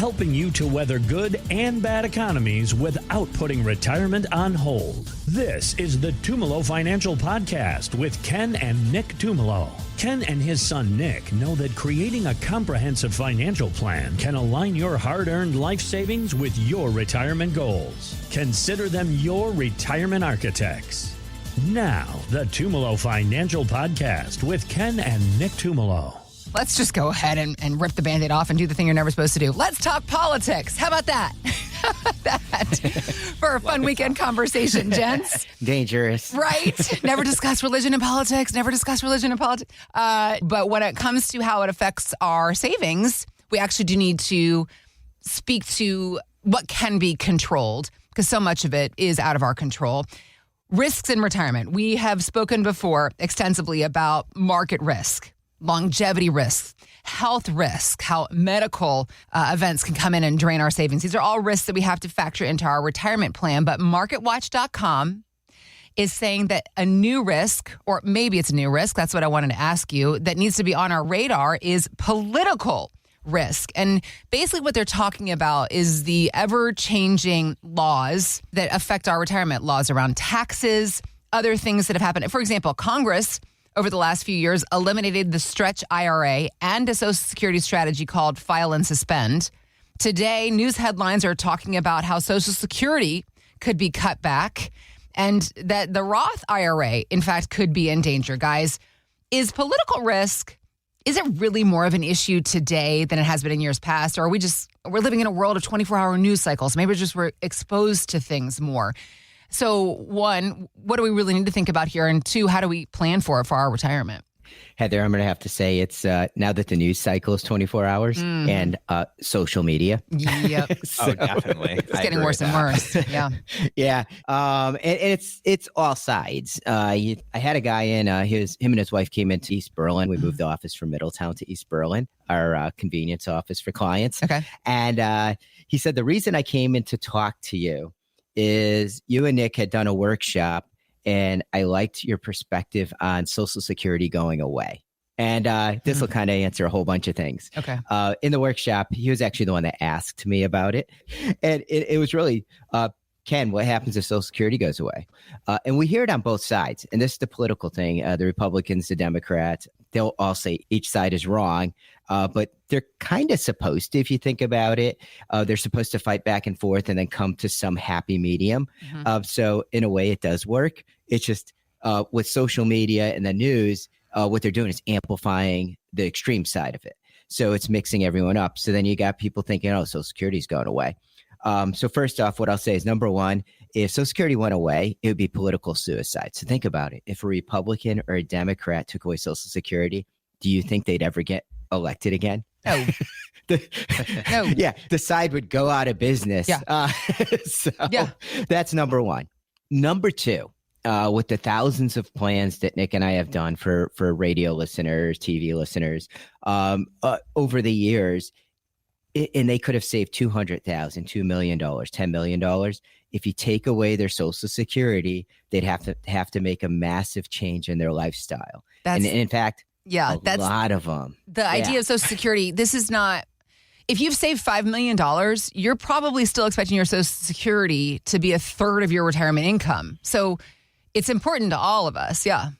helping you to weather good and bad economies without putting retirement on hold. This is the Tumolo Financial Podcast with Ken and Nick Tumolo. Ken and his son Nick know that creating a comprehensive financial plan can align your hard-earned life savings with your retirement goals. Consider them your retirement architects. Now, the Tumolo Financial Podcast with Ken and Nick Tumolo. Let's just go ahead and rip the Band-Aid off and do the thing you're never supposed to do. Let's talk politics. How about that? For a fun weekend conversation, gents. Dangerous. Right? Never discuss religion and politics. But when it comes to how it affects our savings, we actually do need to speak to what can be controlled, because so much of it is out of our control. Risks in retirement. We have spoken before extensively about market risk, longevity risks, health risk, how medical events can come in and drain our savings. These are all risks that we have to factor into our retirement plan. But MarketWatch.com is saying that a new risk, or maybe it's a new risk, that's what I wanted to ask you, that needs to be on our radar is political risk. And basically what they're talking about is the ever-changing laws that affect our retirement, laws around taxes, other things that have happened. For example, Congress over the last few years eliminated the stretch IRA and a Social Security strategy called File and Suspend. Today, news headlines are talking about how Social Security could be cut back and that the Roth IRA, in fact, could be in danger. Guys, is political risk, is it really more of an issue today than it has been in years past? Or we're living in a world of 24-hour news cycles. Maybe we're exposed to things more. So one, what do we really need to think about here? And two, how do we plan for it for our retirement? Heather, I'm going to have to say it's now that the news cycle is 24 hours and social media. Yep. So, definitely. It's getting worse and worse. Yeah. Yeah. And it's all sides. I had a guy in, him and his wife came into East Berlin. We moved the office from Middletown to East Berlin, our convenience office for clients. Okay. And he said, the reason I came in to talk to you is you and Nick had done a workshop and I liked your perspective on Social Security going away. And this will kind of answer a whole bunch of things. Okay. In the workshop, he was actually the one that asked me about it. And it was really, Ken, what happens if Social Security goes away? And we hear it on both sides. And this is the political thing. The Republicans, the Democrats, they'll all say each side is wrong. But they're kind of supposed to, if you think about it. They're supposed to fight back and forth and then come to some happy medium. So in a way, it does work. It's just with social media and the news, what they're doing is amplifying the extreme side of it. So it's mixing everyone up. So then you got people thinking, oh, Social Security's going away. So first off, what I'll say is, number one, if Social Security went away, it would be political suicide. So think about it. If a Republican or a Democrat took away Social Security, do you think they'd ever get elected again? No. No. Yeah, the side would go out of business. Yeah. That's number one. Number two, with the thousands of plans that Nick and I have done for radio listeners, TV listeners over the years, and they could have saved $200,000, $2 million, $10 million. If you take away their Social Security, they'd have to make a massive change in their lifestyle. And in fact, that's a lot of them. The idea of Social Security, this is not, if you've saved $5 million, you're probably still expecting your Social Security to be a third of your retirement income. So it's important to all of us. Yeah.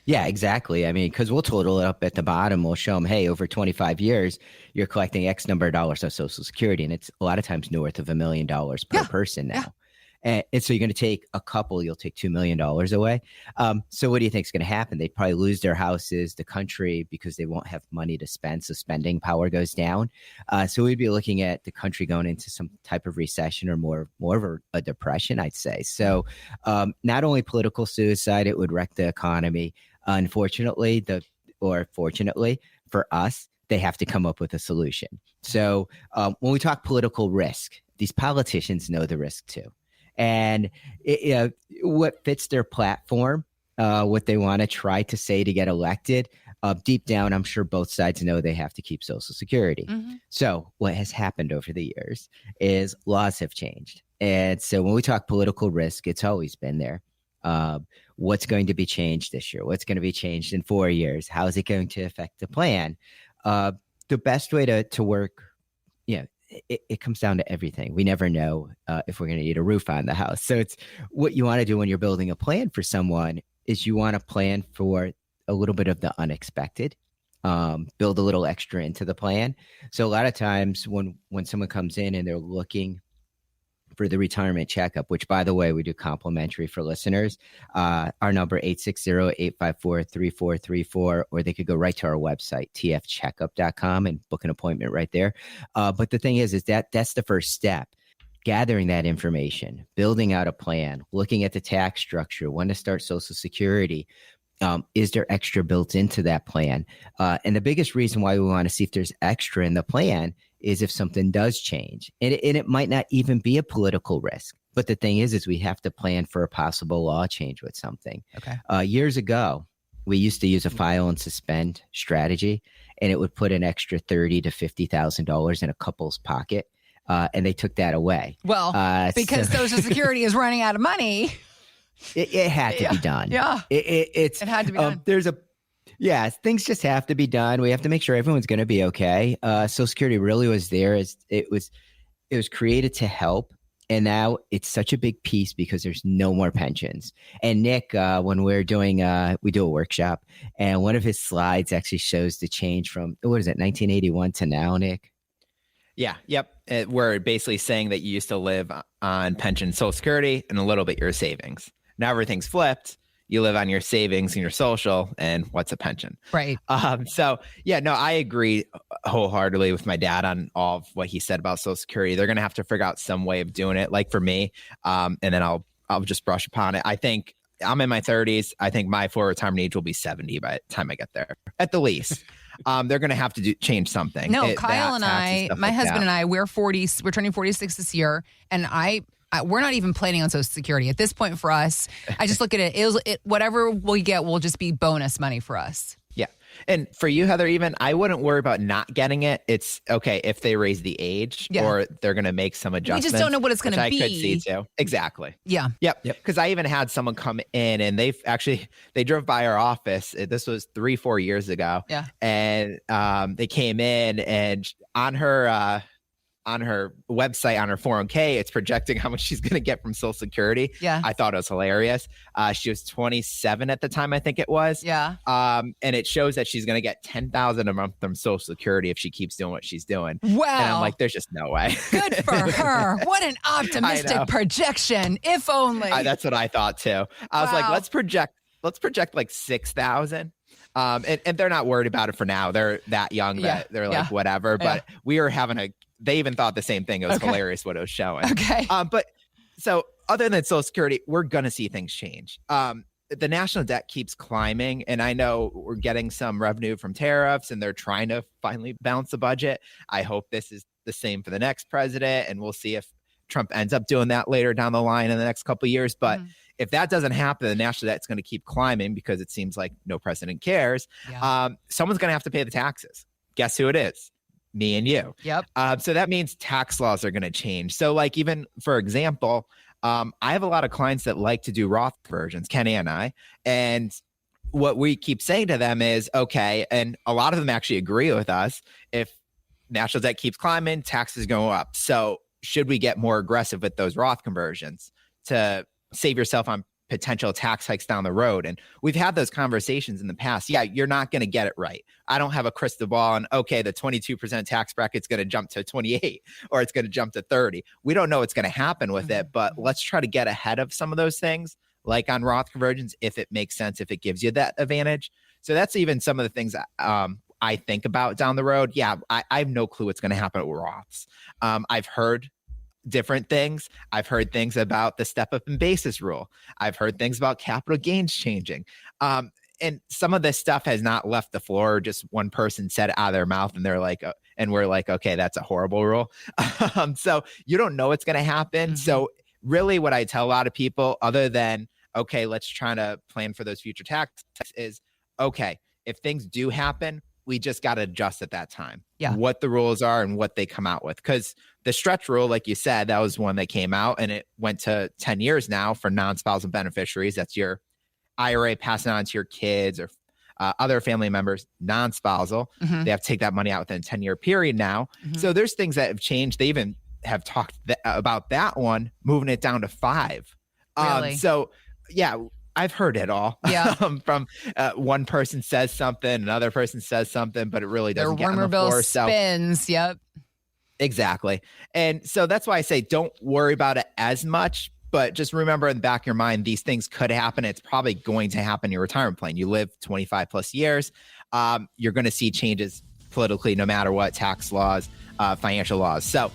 Yeah, exactly. I mean, because we'll total it up at the bottom. We'll show them, hey, over 25 years, you're collecting X number of dollars of Social Security. And it's a lot of times north of $1 million per person now. Yeah. And so you're going to take a couple, you'll take $2 million away. So what do you think is going to happen? They'd probably lose their houses, the country, because they won't have money to spend. So spending power goes down. So we'd be looking at the country going into some type of recession or more of a depression, I'd say. So not only political suicide, it would wreck the economy. Unfortunately, fortunately for us, they have to come up with a solution. So when we talk political risk, these politicians know the risk too. And what fits their platform, what they want to try to say to get elected, deep down, I'm sure both sides know they have to keep Social Security. Mm-hmm. So what has happened over the years is laws have changed. And so when we talk political risk, it's always been there. What's going to be changed this year? What's going to be changed in 4 years? How is it going to affect the plan? The best way to work, it comes down to everything. We never know if we're going to need a roof on the house. So it's what you want to do when you're building a plan for someone is you want to plan for a little bit of the unexpected, build a little extra into the plan. So a lot of times when someone comes in and they're looking for the retirement checkup, which by the way, we do complimentary for listeners, our number 860-854-3434, or they could go right to our website, tfcheckup.com, and book an appointment right there. But the thing is that's the first step. Gathering that information, building out a plan, looking at the tax structure, when to start Social Security. Is there extra built into that plan? And the biggest reason why we want to see if there's extra in the plan is if something does change. And it might not even be a political risk. But the thing is we have to plan for a possible law change with something. Okay. Years ago, we used to use a file and suspend strategy, and it would put an extra $30,000 to $50,000 in a couple's pocket. And they took that away. Well, because Social Security is running out of money. It had to be done. Yeah. It had to be done. Things just have to be done. We have to make sure everyone's going to be okay. Social Security really was there. It was created to help. And now it's such a big piece because there's no more pensions. And Nick, when we're doing, we do a workshop, and one of his slides actually shows the change from, 1981 to now, Nick? Yeah. Yep. We're basically saying that you used to live on pension, Social Security, and a little bit your savings. Now everything's flipped. You live on your savings and your social, and what's a pension? Right. So yeah, no, I agree wholeheartedly with my dad on all of what he said about Social Security. They're going to have to figure out some way of doing it. Like for me, and then I'll just brush upon it. I think I'm in my 30s. I think my full retirement age will be 70 by the time I get there, at the least. They're going to have to change something. No, Kyle and I, my husband and I, we're 40. We're turning 46 this year, and we're not even planning on Social Security at this point. For us, I just look at it. Whatever we get will just be bonus money for us. Yeah. And for you, Heather, even I wouldn't worry about not getting it. It's okay if they raise the age or they're going to make some adjustments. We just don't know what it's going to be. I could see too. Exactly. Yeah. Yep. Because I even had someone come in and they drove by our office. This was 3-4 years ago. Yeah. And they came in, and on her website, on her 401k, it's projecting how much she's going to get from Social Security. Yeah. I thought it was hilarious. She was 27 at the time, I think it was. Yeah. And it shows that she's going to get $10,000 a month from Social Security if she keeps doing what she's doing. Wow. And I'm like, there's just no way. Good for her. What an optimistic projection. If only. That's what I thought too. I was like, let's project like 6,000. And they're not worried about it for now. They're that young that they're like, whatever. But we were they even thought the same thing. It was hilarious what it was showing. Okay. But so other than Social Security, we're going to see things change. The national debt keeps climbing, and I know we're getting some revenue from tariffs, and they're trying to finally balance the budget. I hope this is the same for the next president, and we'll see if Trump ends up doing that later down the line in the next couple of years. But if that doesn't happen, the national debt's going to keep climbing because it seems like no president cares. Yeah. Someone's going to have to pay the taxes. Guess who it is? Me and you. Yep. So that means tax laws are going to change. So like even for example, I have a lot of clients that like to do Roth conversions, Kenny and I, and what we keep saying to them is, okay, and a lot of them actually agree with us, if national debt keeps climbing, taxes go up. So should we get more aggressive with those Roth conversions to save yourself on potential tax hikes down the road? And we've had those conversations in the past. Yeah, you're not going to get it right. I don't have a crystal ball and okay, the 22% tax bracket's going to jump to 28 or it's going to jump to 30. We don't know what's going to happen with it, but let's try to get ahead of some of those things, like on Roth conversions, if it makes sense, if it gives you that advantage. So that's even some of the things I think about down the road. Yeah, I have no clue what's going to happen with Roths. I've heard different things. I've heard things about the step up in basis rule. I've heard things about capital gains changing. And some of this stuff has not left the floor. Just one person said it out of their mouth and they're like, and we're like, okay, that's a horrible rule. So you don't know what's going to happen. So really what I tell a lot of people, other than, okay, let's try to plan for those future taxes, is, okay, if things do happen, we just got to adjust at that time. Yeah. What the rules are and what they come out with. Because the stretch rule, like you said, that was one that came out and it went to 10 years now for non-spousal beneficiaries. That's your IRA passing on to your kids or other family members, non-spousal. They have to take that money out within a 10-year period now. So there's things that have changed. They even have talked about that one, moving it down to 5. Really? So yeah, I've heard it all. Yeah. From one person says something, another person says something, but it really doesn't get on the rumor floor. bill spins. Yep. Exactly. And so that's why I say don't worry about it as much, but just remember in the back of your mind, these things could happen. It's probably going to happen in your retirement plan. You live 25 plus years. You're going to see changes politically, no matter what, tax laws, financial laws. So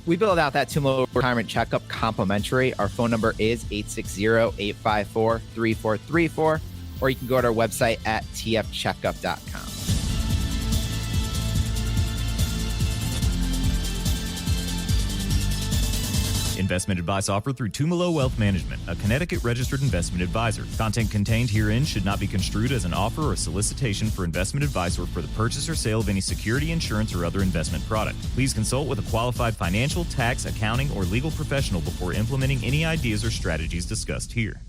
we build out that Tumolo Retirement Checkup complimentary. Our phone number is 860-854-3434, or you can go to our website at tfcheckup.com. Investment advice offered through Tumolo Wealth Management, a Connecticut-registered investment advisor. Content contained herein should not be construed as an offer or solicitation for investment advice or for the purchase or sale of any security, insurance, or other investment product. Please consult with a qualified financial, tax, accounting, or legal professional before implementing any ideas or strategies discussed here.